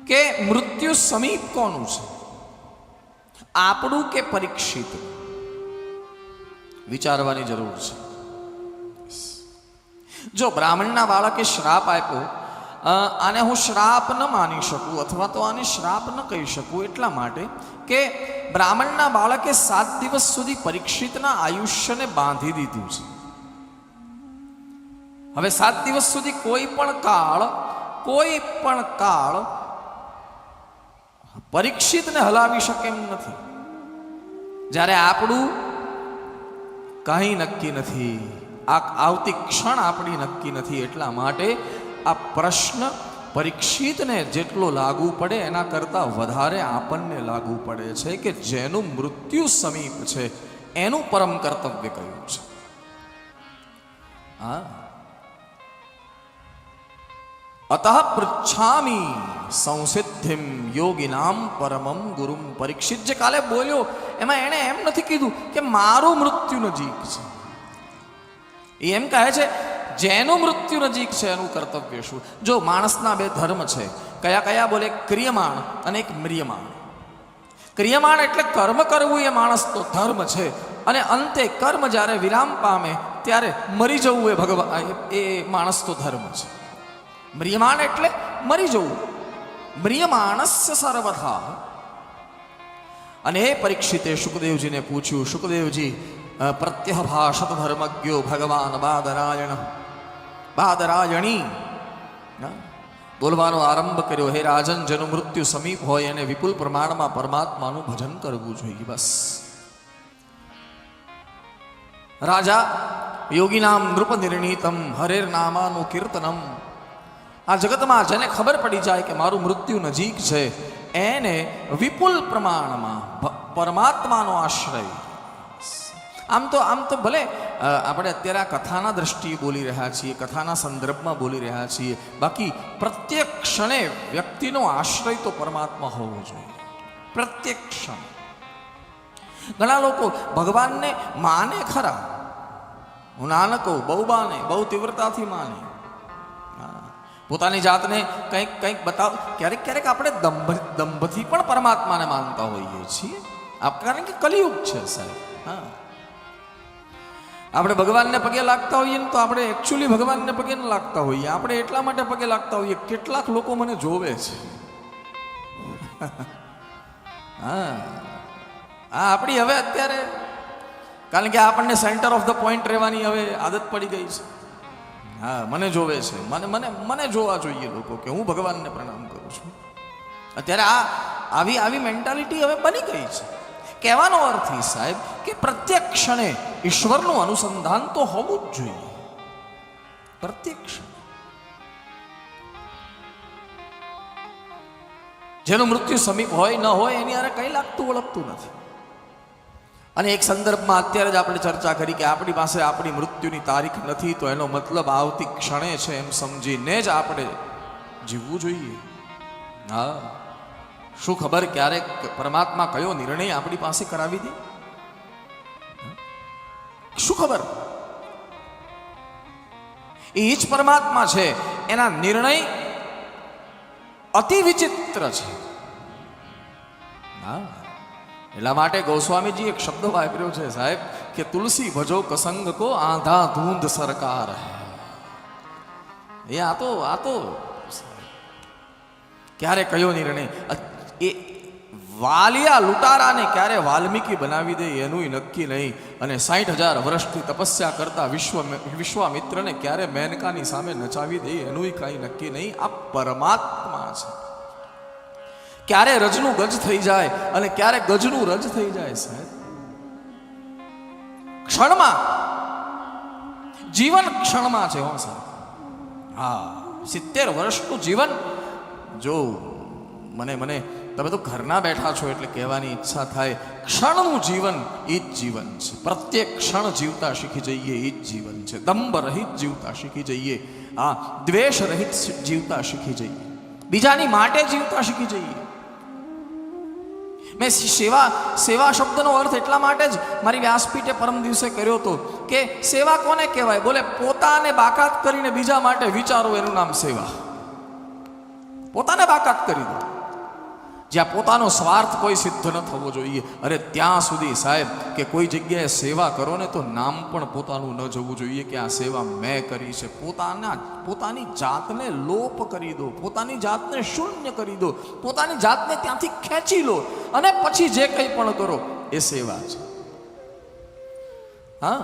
કે મૃત્યુ સમીપ કોનું છે, આપણું કે પરીક્ષિત? વિચારવાની જરૂર છે. જો બ્રાહ્મણના બાળકે શ્રાપ આપ્યો, આને હું શ્રાપ ન માની શકું અથવા તો આને શ્રાપ ન કહી શકું એટલા માટે કે બ્રાહ્મણના બાળકે 7 દિવસ સુધી પરીક્ષિતના આયુષ્યને બાંધી દીધું છે. હવે 7 દિવસ સુધી કોઈ પણ કાળ પરીક્ષિતને હલાવી શકે એમ નથી. જ્યારે આપણું કંઈ નક્કી નથી, આવતી ક્ષણ આપણી નક્કી નથી. એટલા માટે આ પ્રશ્ન પરીક્ષિતને જેટલો લાગુ પડે એના કરતાં વધારે આપણને લાગુ પડે છે કે જેનું મૃત્યુ સમીપ છે એનું પરમ કર્તવ્ય કયું છે. અતઃ પૃચ્છામિ સંસિદ્ધિમ યોગિનામ પરમમ ગુરુમ. પરીક્ષિત જે કાલે બોલ્યો એમાં એણે એમ નથી કીધું કે મારું મૃત્યુ નજીક છે. એ એમ કહે છે જેનું મૃત્યુ નજીક છે એનું કર્તવ્ય શું. જો માણસના 2 ધર્મ છે, કયા કયા બોલે? ક્રિયમાણ અને એક મ્રિયમાણ. ક્રિયમાણ એટલે કર્મ કરવું એ માણસનો ધર્મ છે, અને અંતે કર્મ જ્યારે વિરામ પામે ત્યારે મરી જવું એ ભગવાન એ માણસનો ધર્મ છે. મ્રિયમાણ એટલે મરી જવું. મ્રિયમાણસ્ય સર્વથા. અને એ પરીક્ષિતે શુકદેવજીને પૂછ્યું, શુકદેવજી પ્રત્યભાષત ધર્મજ્ઞો ભગવાન બાદરાયણી બોલવાનો આરંભ કર્યો. હે રાજન, જેનું મૃત્યુ સમીપ હોય એને વિપુલ પ્રમાણમાં પરમાત્માનું ભજન કરવું જોઈએ. બસ રાજા યોગીનામ નૃપ નિર્ણિતમ હરેર નામાનું કીર્તનમ. આ જગતમાં જેને ખબર પડી જાય કે મારું મૃત્યુ નજીક છે એને વિપુલ પ્રમાણમાં પરમાત્માનો આશ્રય. આમ તો ભલે આપણે અત્યારે આ કથાના દ્રષ્ટિએ બોલી રહ્યા છીએ, કથાના સંદર્ભમાં બોલી રહ્યા છીએ, બાકી પ્રત્યેક ક્ષણે વ્યક્તિનો આશ્રય તો પરમાત્મા હોવો જોઈએ. પ્રત્યેક ક્ષણ. ઘણા લોકો ભગવાનને માને ખરા, હું ના કહું, બહુ માને, બહુ તીવ્રતાથી માને, પોતાની જાતને કંઈક બતાવ. ક્યારેક ક્યારેક આપણે દંભથી પણ પરમાત્માને માનતા હોઈએ છીએ, કારણ કે કલિયુગ છે સાહેબ. આપણે ભગવાનને પગે લાગતા હોઈએ ને તો આપણે એકચ્યુઅલી ભગવાનને પગે ન લાગતા હોઈએ. આપણે એટલા માટે પગે લાગતા હોઈએ કેટલાક લોકો મને જોવે છે. આપણી હવે અત્યારે, કારણ કે આપણને સેન્ટર ઓફ ધ પોઈન્ટ રહેવાની હવે આદત પડી ગઈ છે. મને જોવે છે, મને જોવા જોઈએ લોકો કે હું ભગવાનને પ્રણામ કરું છું. અત્યારે આવી મેન્ટાલિટી હવે બની ગઈ છે. કહેવાનો અર્થ એ સાહેબ કે પ્રત્યેક ક્ષણે ઈશ્વરનું અનુસંધાન તો હોવું જ જોઈએ. પ્રત્યેક ક્ષણે. જેનું મૃત્યુ સમીપ હોય ન હોય એની આરે કંઈ લાગતું વળગતું નથી. અને એક સંદર્ભમાં અત્યારે જ આપણે ચર્ચા કરી કે આપણી પાસે આપણી મૃત્યુની તારીખ નથી, તો એનો મતલબ આવતી ક્ષણે છે એમ સમજીને જ આપણે જીવવું જોઈએ. શું ખબર ક્યારેક પરમાત્મા કયો નિર્ણય આપણી પાસે કરાવી દે, શું ખબર. એ જ પરમાત્મા છે, એના નિર્ણય અતિ વિચિત્ર છે. એટલા માટે ગોસ્વામીજી એક શબ્દ વાપર્યો છે સાહેબ કે તુલસી ભજો કસંગ કો આંધા ધૂંધ સરકાર. આ તો ક્યારે કયો નિર્ણય. એ વાલિયા લૂંટારાને ક્યારે વાલ્મીકી બનાવી દે એનું નક્કી નહીં, અને 60,000 વર્ષથી તપસ્યા કરતા વિશ્વામિત્રને ક્યારે મેનકાની સામે નચાવી દે એનું કાંઈ નક્કી નહીં. આ પરમાત્મા છે. ક્યારે રજનું ગજ થઈ જાય અને ક્યારે ગજનું રજ થઈ જાય સાહેબ. ક્ષણમાં, જીવન ક્ષણમાં છે. હો સાહેબ. 70 વર્ષનું જીવન. જો મને તમે તો ઘરના બેઠા છો એટલે કહેવાની ઈચ્છા થાય, ક્ષણનું જીવન એ જ જીવન છે. પ્રત્યેક ક્ષણ જીવતા શીખી જઈએ એ જ જીવન છે. દંભ રહિત જીવતા શીખી જઈએ, દ્વેષ રહિત જીવતા શીખી જઈએ, બીજાની માટે જીવતા શીખી જઈએ. મેં સેવા શબ્દનો અર્થ એટલા માટે જ મારી વ્યાસપીઠે પરમ દિવસે કર્યો હતો કે સેવા કોને કહેવાય? બોલે પોતાને બાકાત કરીને બીજા માટે વિચારો એનું નામ સેવા. પોતાને બાકાત કરી દો. જ્યાં પોતાનો સ્વાર્થ કોઈ સિદ્ધ ન થવો જોઈએ. અરે ત્યાં સુધી સાહેબ કે કોઈ જગ્યાએ સેવા કરો ને તો નામ પણ પોતાનું ન જવું જોઈએ કે આ સેવા મેં કરી છે. પોતાની જાતને લોપ કરી દો, પોતાની જાતને શૂન્ય કરી દો, પોતાની જાતને ત્યાંથી ખેંચી લો અને પછી જે કંઈ પણ કરો એ સેવા છે. હા,